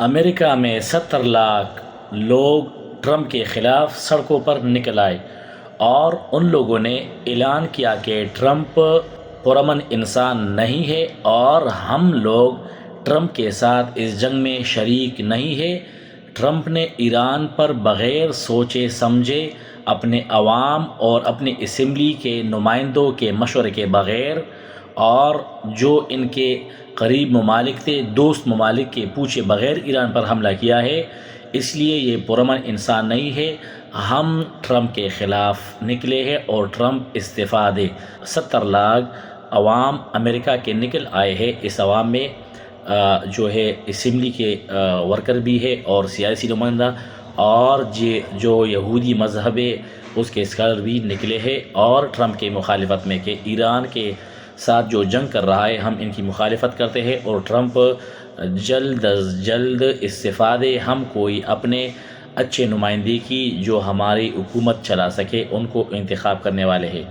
امریکہ میں 70 لاکھ لوگ ٹرمپ کے خلاف سڑکوں پر نکل آئے اور ان لوگوں نے اعلان کیا کہ ٹرمپ پرامن انسان نہیں ہے اور ہم لوگ ٹرمپ کے ساتھ اس جنگ میں شریک نہیں ہے۔ ٹرمپ نے ایران پر بغیر سوچے سمجھے اپنے عوام اور اپنی اسمبلی کے نمائندوں کے مشورے کے بغیر، اور جو ان کے قریب ممالک تھے، دوست ممالک کے پوچھے بغیر ایران پر حملہ کیا ہے، اس لیے یہ پرامن انسان نہیں ہے۔ ہم ٹرمپ کے خلاف نکلے ہیں اور ٹرمپ استعفیٰ دے۔ 70 لاکھ عوام امریکہ کے نکل آئے ہیں۔ اس عوام میں جو ہے اسمبلی کے ورکر بھی ہے اور سیاسی نمائندہ، اور جو یہودی مذہب ہے اس کے اسکالر بھی نکلے ہیں اور ٹرمپ کے مخالفت میں کہ ایران کے ساتھ جو جنگ کر رہا ہے ہم ان کی مخالفت کرتے ہیں اور ٹرمپ جلد از جلد استعفیٰ دے۔ ہم کوئی اپنے اچھے نمائندے کی جو ہماری حکومت چلا سکے ان کو انتخاب کرنے والے ہیں۔